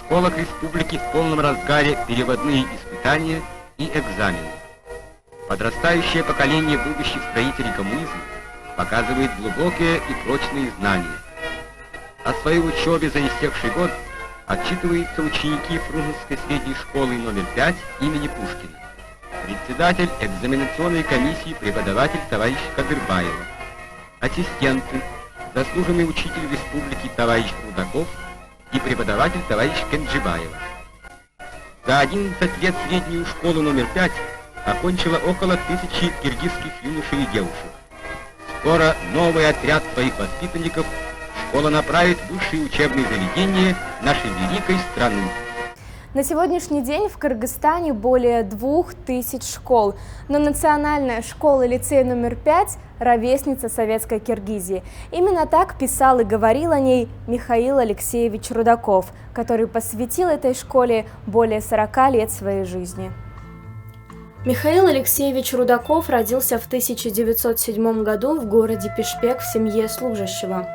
школах республики в полном разгаре переводные испытания и экзамены. Подрастающее поколение будущих строителей коммунизма показывает глубокие и прочные знания. О своей учебе за истекший год отчитываются ученики Фрунзенской средней школы номер 5 имени Пушкина, председатель экзаменационной комиссии преподаватель товарищ Кадырбаева, ассистенты, заслуженный учитель республики товарищ Рудаков и преподаватель товарищ Кенджибаева. За 11 лет среднюю школу номер 5 окончило около 1000 киргизских юношей и девушек. Скоро новый отряд своих воспитанников школа направит в высшие учебные заведения нашей великой страны. На сегодняшний день в Кыргызстане более 2000 школ, но национальная школа-лицей номер 5 – ровесница советской Киргизии. Именно так писал и говорил о ней Михаил Алексеевич Рудаков, который посвятил этой школе более 40 лет своей жизни. Михаил Алексеевич Рудаков родился в 1907 году в городе Пишпек в семье служащего.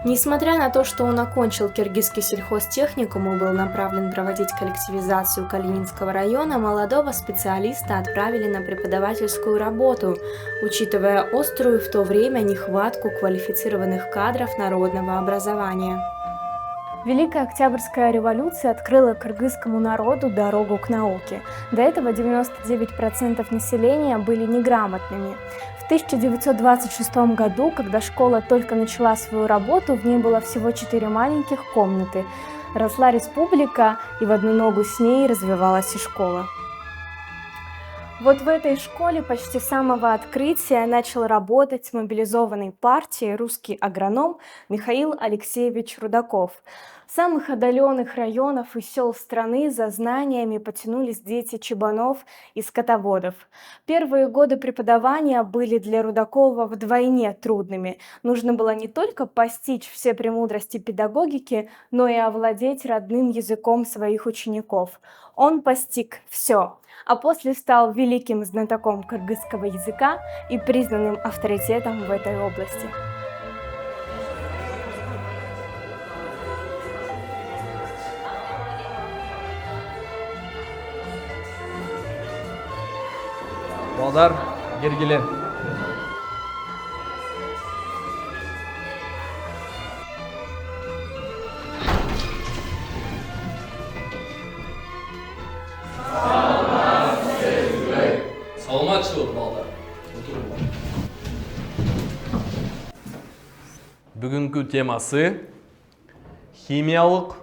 Несмотря на то, что он окончил Киргизский сельхозтехникум и был направлен проводить коллективизацию Калининского района, молодого специалиста отправили на преподавательскую работу, учитывая острую в то время нехватку квалифицированных кадров народного образования. Великая Октябрьская революция открыла кыргызскому народу дорогу к науке. До этого 99% населения были неграмотными. В 1926 году, когда школа только начала свою работу, в ней было всего 4 маленьких комнаты. Росла республика, и в одну ногу с ней развивалась и школа. Вот в этой школе почти с самого открытия начал работать в мобилизованной партии русский агроном Михаил Алексеевич Рудаков. В самых отдаленных районах и сел страны за знаниями потянулись дети чабанов и скотоводов. Первые годы преподавания были для Рудакова вдвойне трудными. Нужно было не только постичь все премудрости педагогики, но и овладеть родным языком своих учеников. Он постиг все, а после стал великим знатоком кыргызского языка и признанным авторитетом в этой области. Балдар, Гергеле. Саламатчылык, балдар. Бүгүнкү темасы химиялык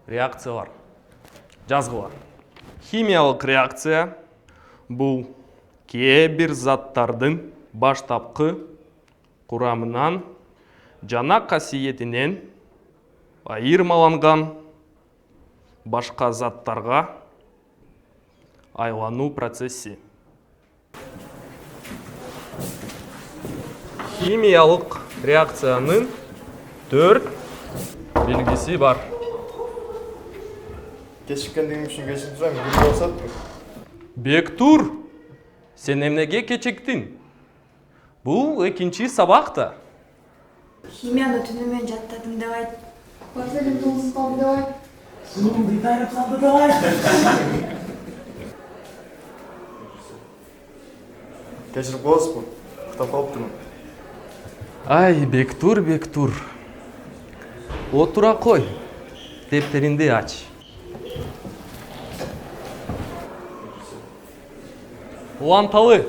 реакциялар. Жазгылар. Химиялык реакция бул кээ бир заттардын баштапкы курамынан жана касиетинен айырмаланган башка заттарга айлануу процесси. Химиялык реакциянын 4 белгиси бар. Кечиккендигим үчүн кечирип сурайм, бир болсотпу? Бектур, сен эмнеге кечиктин? Бул экинчи сабакта. Химияны түнү менен жаттадым деп айт. Барселин тулсуз калды деп айт. Сунумду тайрап салды деп айт. Кечирип коесузбу? Уктап калыптырмын. Ай, Бектур, Бектур. Отура кой. Дептеринди ач. Уланталы.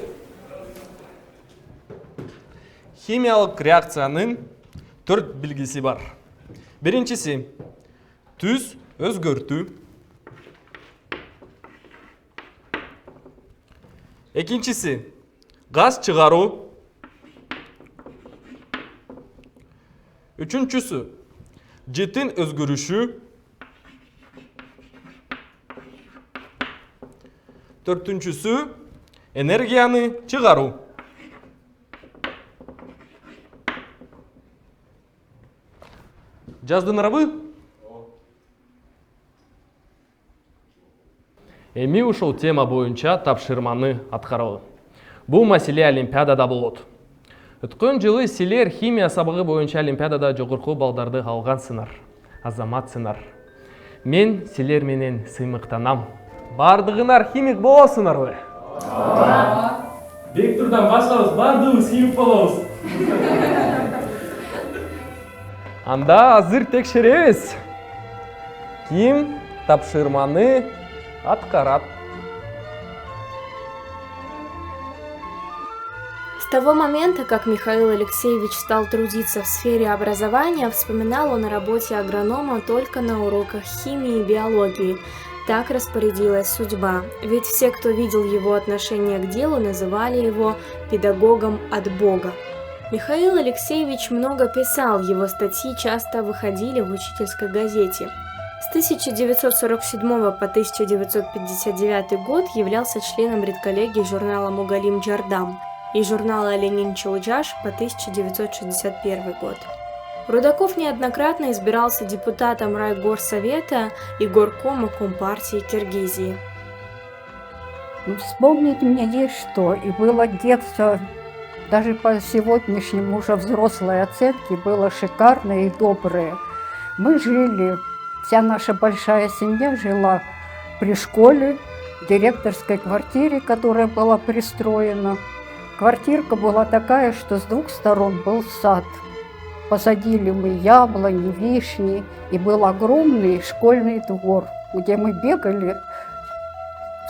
Химиялык реакциянын 4 белгиси бар. Биринчиси түз өзгөртүү. Экинчиси газ чыгаруу. Үчүнчүсү житин өзгөрүшү. Төртүнчүсү энергияны чыгаруу. Жаздыңарбы? Эми ушул тема боюнча тапшырманы аткаралы. Бул маселе олимпиадада болот. Өткөн жылы силер химия сабагы боюнча олимпиадада жогорку балдарды алгансыңар. Азаматсыңар. Мен силер менен сыймыктанам. Бардыгынар химик болосуңарбы? Вектордан баштабыз, бардыгыбыз химик болобуз. Анда азыр текшеребиз. Ким тапшырманы аткарат? С того момента, как Михаил Алексеевич стал трудиться в сфере образования, вспоминал он о работе агронома только на уроках химии и биологии. Так распорядилась судьба, ведь все, кто видел его отношение к делу, называли его педагогом от Бога. Михаил Алексеевич много писал, его статьи часто выходили в учительской газете. С 1947 по 1959 год являлся членом редколлегии журнала «Мугалим Джардам» и журнала «Ленин Чулджаш» по 1961 год. Рудаков неоднократно избирался депутатом райгорсовета и горкома Компартии Киргизии. Вспомнить мне есть что, и было детство, даже по сегодняшнему уже взрослой оценке, было шикарное и доброе. Мы жили, вся наша большая семья жила при школе, в директорской квартире, которая была пристроена. Квартирка была такая, что с двух сторон был сад. Посадили мы яблони, вишни, и был огромный школьный двор, где мы бегали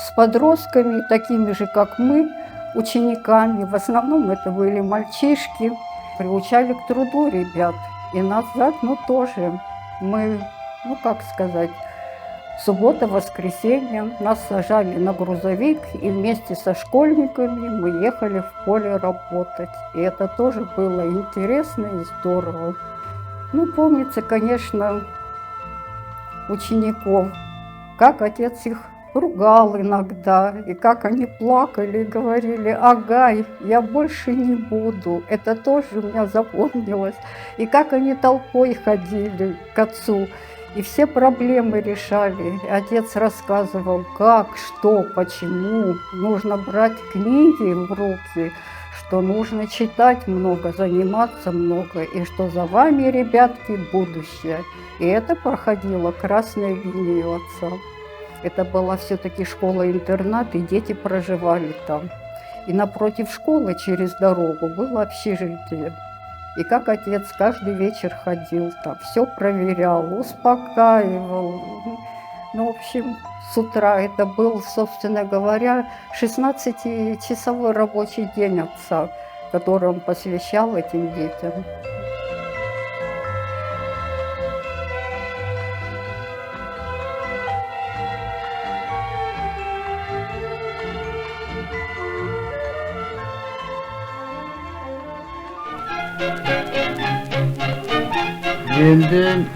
с подростками, такими же, как мы, учениками. В основном это были мальчишки. Приучали к труду ребят. И нас заодно тоже. Мы, как сказать, суббота, воскресенье нас сажали на грузовик, и вместе со школьниками мы ехали в поле работать. И это тоже было интересно и здорово. Помнится, конечно, учеников, как отец их ругал иногда, и как они плакали и говорили: «Агай, я больше не буду». Это тоже у меня запомнилось. И как они толпой ходили к отцу. И все проблемы решали. Отец рассказывал, как, что, почему. Нужно брать книги в руки, что нужно читать много, заниматься много, и что за вами, ребятки, будущее. И это проходило красной линией у отца. Это была все-таки школа-интернат, и дети проживали там. И напротив школы, через дорогу, было общежитие. И как отец каждый вечер ходил там, все проверял, успокаивал. В общем, с утра это был, собственно говоря, 16-часовой рабочий день отца, который он посвящал этим детям. Endi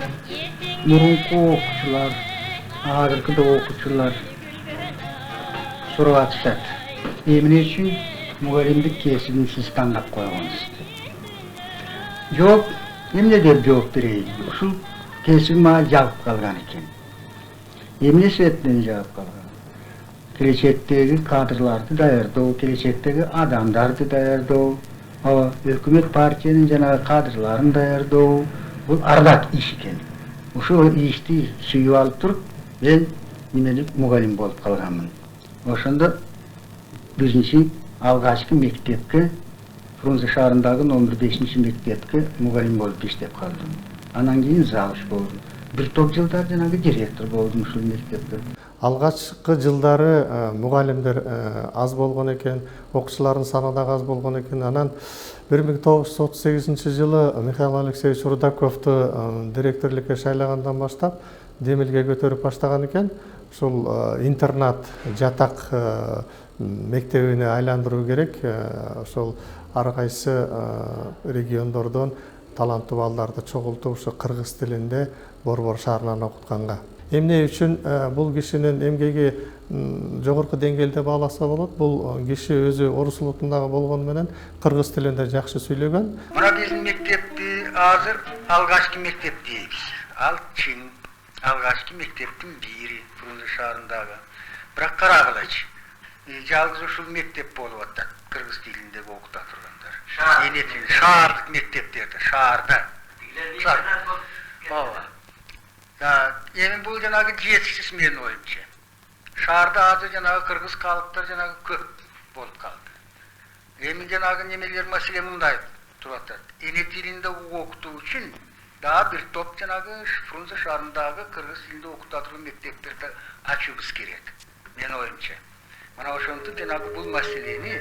murunku okuçular, hazırkı da okuçular soruvatışat. Emine üçün mugalimdik kesibini siz tanlap koyağınız. Yok, emine de cevap vereyim. Usul kesibim bana cevap kalgan eken. Emine sebepten cevap kalgan. Gelecekteki kadrlardı dayardı, gelecekteki adamlardı dayardı. Hükümet partiyanın janağı kadrlarını dayardı. Bu ardak iş eken. Uşu işti suyup alıp turup, ben nimelik mugalim bolup kalganmın. Oşonda birinci algaçkı mektepke, Frunze şaharındagı nomor 5-ci mektepke mugalim bolup işlep kaldım. Anan keyin завуч boldum. Bir top жылдар жанагы директор болдум ушул мектепте. Алгачкы жылдары мугалимдер аз болгон экен, окуучулардын саны да аз болгон экен. Анан 1938 Михаил Алексеевич Рудаковду директорлукка шайлагандан баштап демилге көтөрүп баштаган экен. Ушул интернат жатак мектебине айландыруу керек. Ошол ар кайсы региондордон таланттуу балдарды чогултуп ушу кыргыз тилинде Борбор шаарынан окутканга. Эмне үчүн бул кишинин эмгеги жогорку деңгээлде бааласа болот? Бул киши өзү орус улутундагы болгону менен кыргыз тилинде жакшы сүйлөгөн. Мына биздин мектепти азыр алгачкы мектеп дейбиз. Ал чын алгачкы мектептин бири Фрунзе шаарындагы. Бирок карагылачы. Жалгыз ушул мектеп болуп атат. Кыргыз тилинде окута тургандар. Шаардык мектептерде, шаарда. Emin bu janagı jetsiz men oyumça. Şarda azı janagı kırgız kalıplar janagı köp bolup kaldı. Emin janagı nemeler mesele mınday turata. Ene tilinde okuduğu için daha bir top janagı Frunze şarındagı kırgız tilinde okutatırın mekteplerde açıbız gerek. Men oyumça. Mana oşontu janagı bu meseleni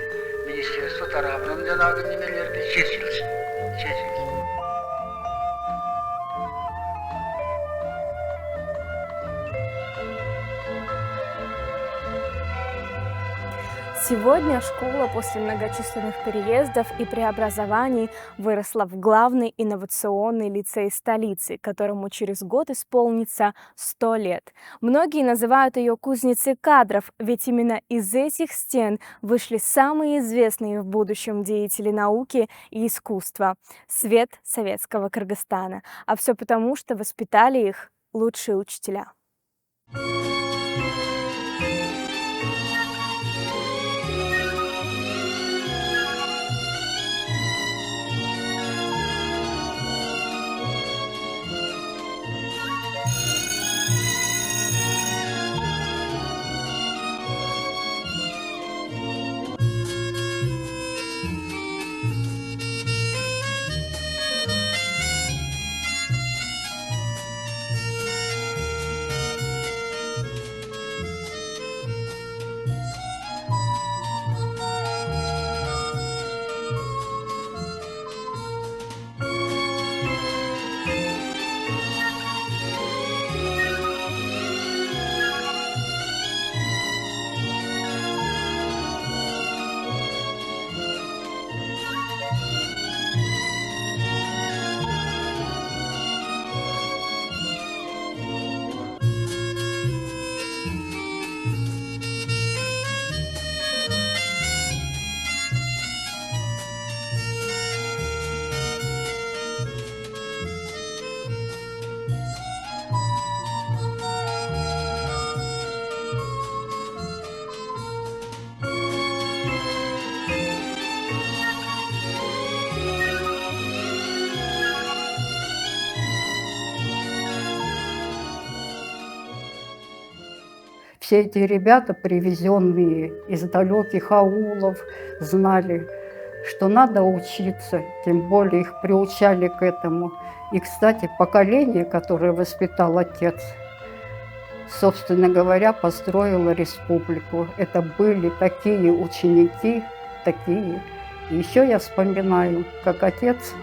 ministerstvo tarafından janagı nemelerde çözülsün. Сегодня школа после многочисленных переездов и преобразований выросла в главный инновационный лицей столицы, которому через год исполнится 100 лет. Многие называют ее кузницей кадров, ведь именно из этих стен вышли самые известные в будущем деятели науки и искусства – свет советского Кыргызстана. А все потому, что воспитали их лучшие учителя. Все эти ребята, привезенные из далеких аулов, знали, что надо учиться, тем более их приучали к этому. И, кстати, поколение, которое воспитал отец, собственно говоря, построило республику. Это были такие ученики, такие. И еще я вспоминаю, как отец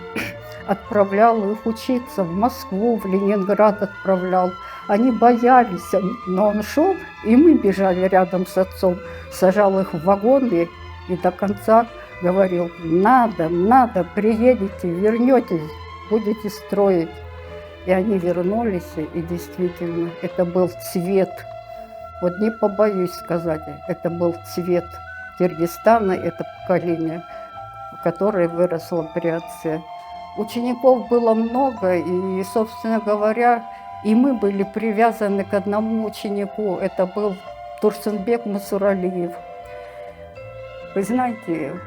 отправлял их учиться в Москву, в Ленинград отправлял. Они боялись, но он шел, и мы бежали рядом с отцом, сажал их в вагоны и до конца говорил: надо, приедете, вернетесь, будете строить. И они вернулись, и действительно, это был цвет, вот не побоюсь сказать, это был цвет Киргизстана, это поколение, которое выросло при отце. Учеников было много, и, собственно говоря, и мы были привязаны к одному ученику. Это был Турсунбек Мусуралиев. Вы знаете,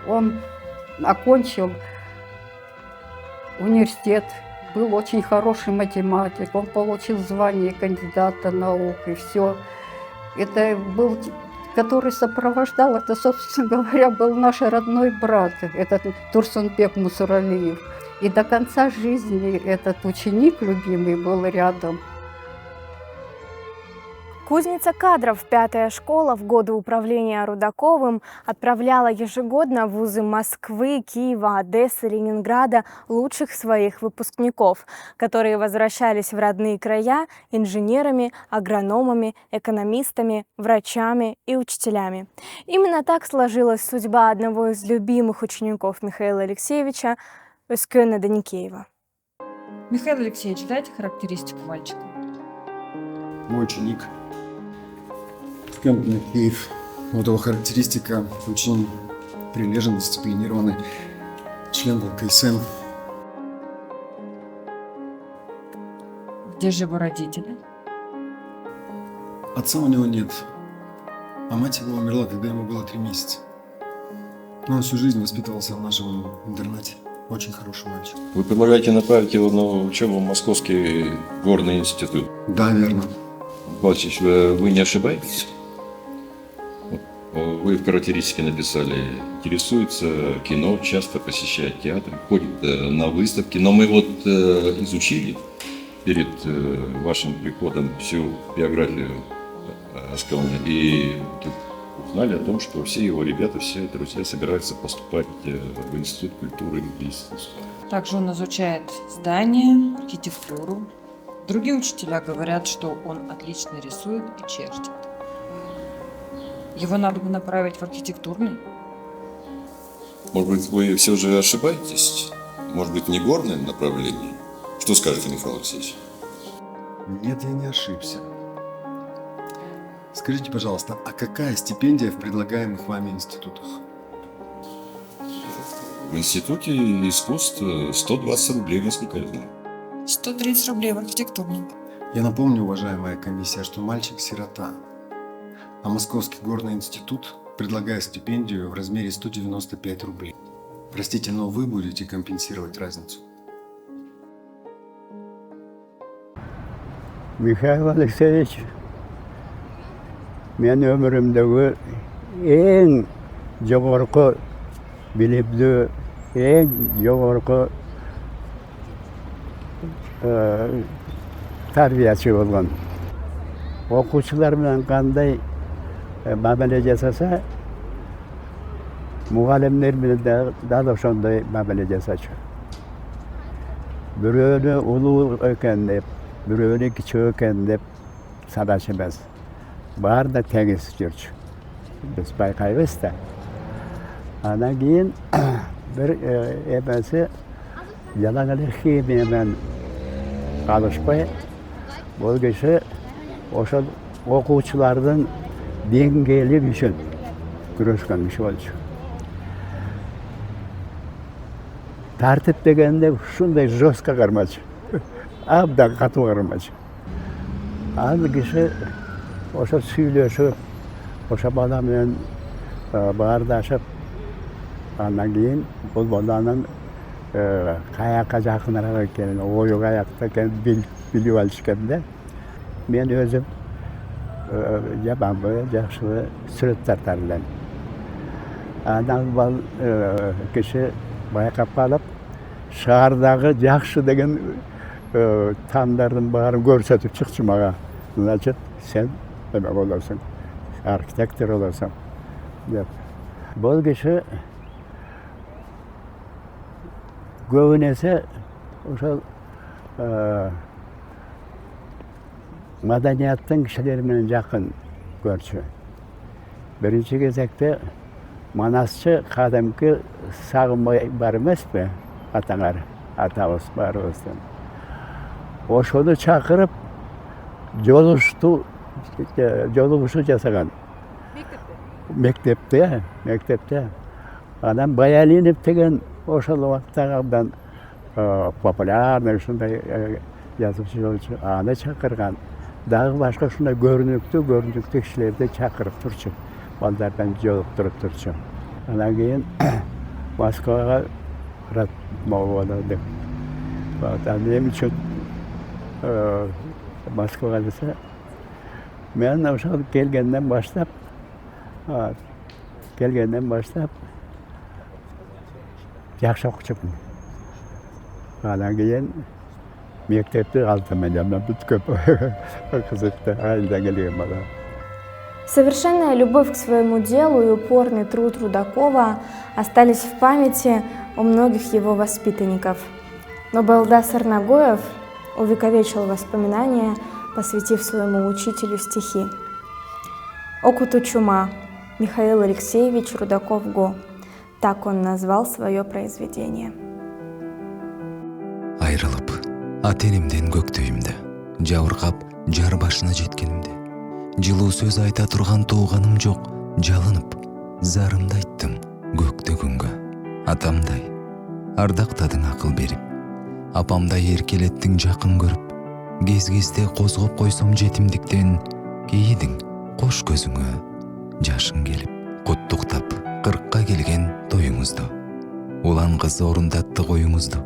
он окончил университет, был очень хороший математик, он получил звание кандидата наук, и все. Это был, который сопровождал, это, собственно говоря, был наш родной брат, этот Турсунбек Мусуралиев. И до конца жизни этот ученик любимый был рядом. Кузница кадров, 5-я школа, в годы управления Рудаковым отправляла ежегодно в вузы Москвы, Киева, Одессы, Ленинграда лучших своих выпускников, которые возвращались в родные края инженерами, агрономами, экономистами, врачами и учителями. Именно так сложилась судьба одного из любимых учеников Михаила Алексеевича, Özkönə Даникеева. Михаил Алексеевич, дайте характеристику мальчика. Мой ученик Özkönə Даникеев. Вот его характеристика: очень прилежный, дисциплинированный, член ВЛКСМ. Где же его родители? Отца у него нет, а мать его умерла, когда ему было 3 месяца. Но он всю жизнь воспитывался в нашем интернате. Очень хороший мальчик. Вы предлагаете направить его на учебу в Московский горный институт? Да, верно. Павлович, вы не ошибаетесь? Вы в характеристике написали, интересуется кино, часто посещает театр, ходит на выставки. Но мы вот изучили перед вашим приходом всю биографию Аскалана и узнали о том, что все его ребята, все друзья собираются поступать в Институт культуры и искусства. Также он изучает здания, архитектуру. Другие учителя говорят, что он отлично рисует и чертит. Его надо бы направить в архитектурный. Может быть, вы все же ошибаетесь? Может быть, не горное направление? Что скажете, Михаил Алексеевич? Нет, я не ошибся. Скажите, пожалуйста, а какая стипендия в предлагаемых вами институтах? В Институте искусств 120 рублей, насколько я знаю. 130 рублей в архитектурном. Я напомню, уважаемая комиссия, что мальчик сирота, а Московский горный институт предлагает стипендию в размере 195 рублей. Простите, но вы будете компенсировать разницу. Михаил Алексеевич, мен өмірімдегі ең жоғарғы білімді, ең жоғарғы тәрбиеші болған. Оқушылармен қандай мәміле жасаса, мұғалімдермен де ошондай мәміле жасашы. Біреуі ұлы екен деп, біреуі кіші екен деп санашы емес. Бар да теңіз жүрші. Біз байқаймыз да. Анан кейін бір емесі жалаңылы химиямен қалышпай, бұл кіші ошол оқушылардың деңгейлі үшін күрескен кіші болшы. Тәртіп дегенде шундай жестко қармашы. Абдан қату қармашы. Ал кіші ошо сүйлөшүп, ошо баламен баардашып, андан кийин бул баланын каякка жакыныраак экенин, ою каякта экенин билип алышкан да. Мен өзүм жаманбы, жакшыбы сүрөт тартар элем. Анан бул киши байкап калып, шаардагы жакшы деген тамдардын баарын көрсөтүп чыкчу мага. Значит, сен demek olursun, arkitektor olursun. Бұл кіші көбінесе ошол маданияттың кішілерімен жақын көрші. Бірінші кезекте Манасчы кадимки сагынбай бар эмес пе, атаңар, атабыз барыбыздын. Ошону чакырып жолугушу жасаган. Мектепте. Анан Баялинов деген ошол убактагы популярный ушундай жазуучу болчу. Аны чакырган. Дагы башка ушундай көрүнүктүү кишилерди чакырып турчу. Балдардан жолуктуруп турчу. Анан кийин Москвага болду. Анан үчүн Москвага десе, мен ошол келгенден баштап жакшы окучумун. Анан кийин мектепти алдым мен бүткөп кызыкты айылдан келген бала. Совершенная любовь к своему делу и упорный труд Рудакова остались в памяти у многих его воспитанников. Но Балда Сарнагоев увековечил воспоминания, посвятив своему учителю стихи. «Окуту чума» Михаил Алексеевич Рудаков-Го. Так он назвал свое произведение. Айрылып, ата-энемден көктөйүмдө, жабыркап, жар башына жеткенимде. Жылуу сөз айта турган тууганым жок, жалынып, зарымды айттым көктө күнгө. Атамдай, ардактадың акыл берип, апамдай эркелеттиң жакын көрүп, кез-кезде козгоп койсом жетимдиктен, кейидің кош көзүңө жашың келип, куттуктап 40-ка келген тоюңузду. улан кыз орундатты коюңузду.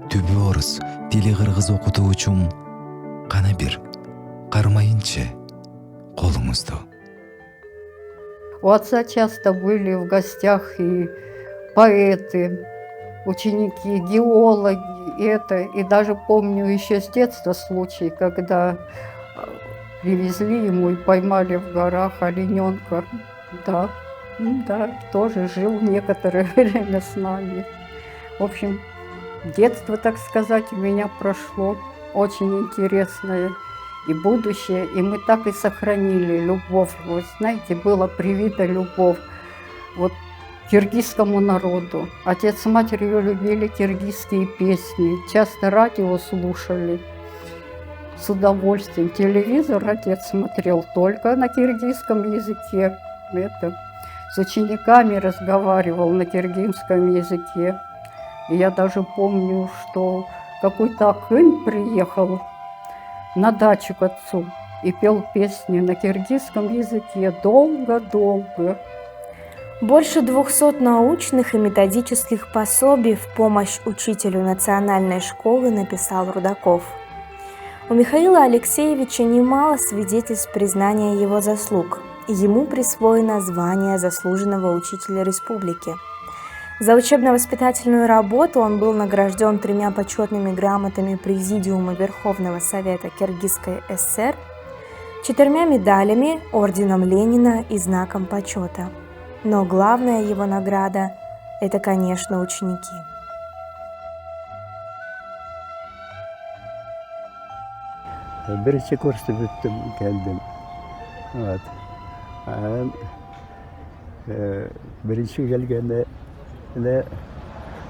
Түбү орус, тили кыргыз окутуучум кана бир кармайынчы колуңузду. У отца часто были в гостях и поэты, ученики, геологи, и даже помню еще с детства случай, когда привезли ему и поймали в горах олененка. Да, тоже жил некоторое время с нами. В общем, детство, так сказать, у меня прошло очень интересное. И будущее, и мы так и сохранили любовь. Вот знаете, была привита любовь вот к киргизскому народу. Отец с матерью любили киргизские песни, часто радио слушали с удовольствием. Телевизор отец смотрел только на киргизском языке. С учениками разговаривал на киргизском языке. И я даже помню, что какой-то акын приехал на дачу к отцу и пел песни на киргизском языке долго-долго. Больше 200 научных и методических пособий в помощь учителю национальной школы написал Рудаков. У Михаила Алексеевича немало свидетельств признания его заслуг. Ему присвоено звание заслуженного учителя республики. За учебно-воспитательную работу он был награжден 3 почетными грамотами Президиума Верховного Совета Киргизской ССР, 4 медалями, орденом Ленина и знаком почета. Но главная его награда – это, конечно, ученики. Бірінші курсты бүттім, келдім. Бірінші келгенде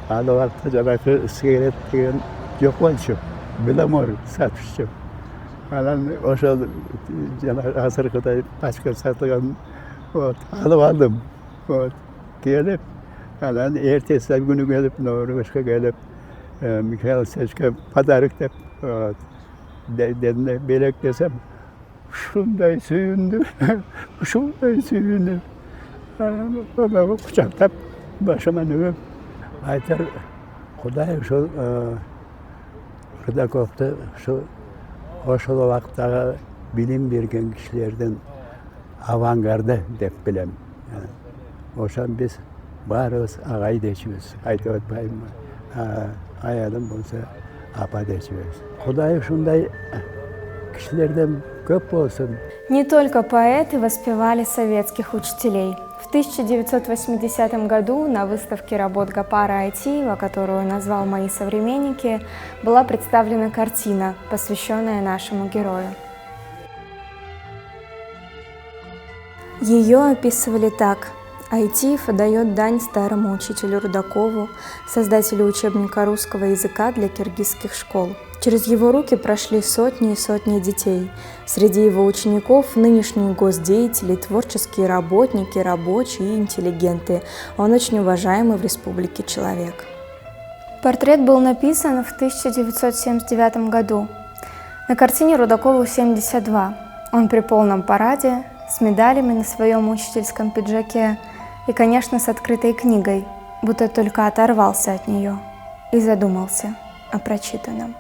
аны вақытта жаңағы сигарет деген жоқ болчу, беломор сатышчу. Анан ошол жаңағы азыркыдай пачка сатылган алып алдым. Келип, анан эртеси күнү келип, Нурбашка келип, Михаил Алексеевичке подарок деп dedim belek desem, şunday suyundu, şunday suyundu. Bana kucaktap başıma nüvüp, aytar, Kuday şu Rudakov'da şu oşul vaxtdağı bilim bergen kişilerden avangarda dep bilem. Oşan biz barız ağay deçimiz, aytып atmayım. Ayalım bolsa apa deçimiz. Kuday şunday kişilerden köp olsun. Не только поэты воспевали советских учителей. В 1980 году на выставке работ Гапара Айтиева, которую назвал «Мои современники», была представлена картина, посвященная нашему герою. Ее описывали так. Айтиев отдает дань старому учителю Рудакову, создателю учебника русского языка для киргизских школ. Через его руки прошли сотни и сотни детей. Среди его учеников нынешние госдеятели, творческие работники, рабочие и интеллигенты. Он очень уважаемый в республике человек. Портрет был написан в 1979 году. На картине Рудакову 72. Он при полном параде, с медалями на своем учительском пиджаке и, конечно, с открытой книгой, будто только оторвался от нее и задумался о прочитанном.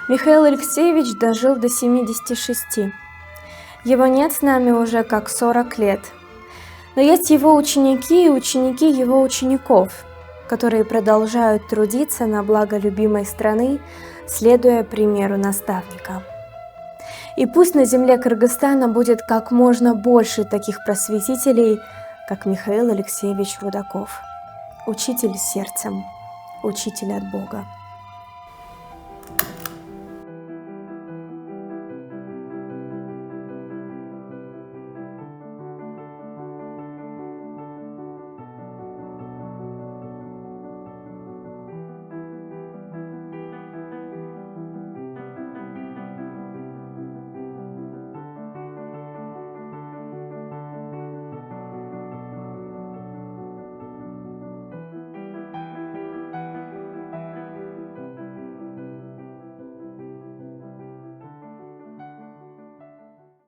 Михаил Алексеевич дожил до 76. Его нет с нами уже как 40 лет. Но есть его ученики и ученики его учеников, которые продолжают трудиться на благо любимой страны, следуя примеру наставника. И пусть на земле Кыргызстана будет как можно больше таких просветителей, как Михаил Алексеевич Рудаков, учитель сердцем, учитель от Бога.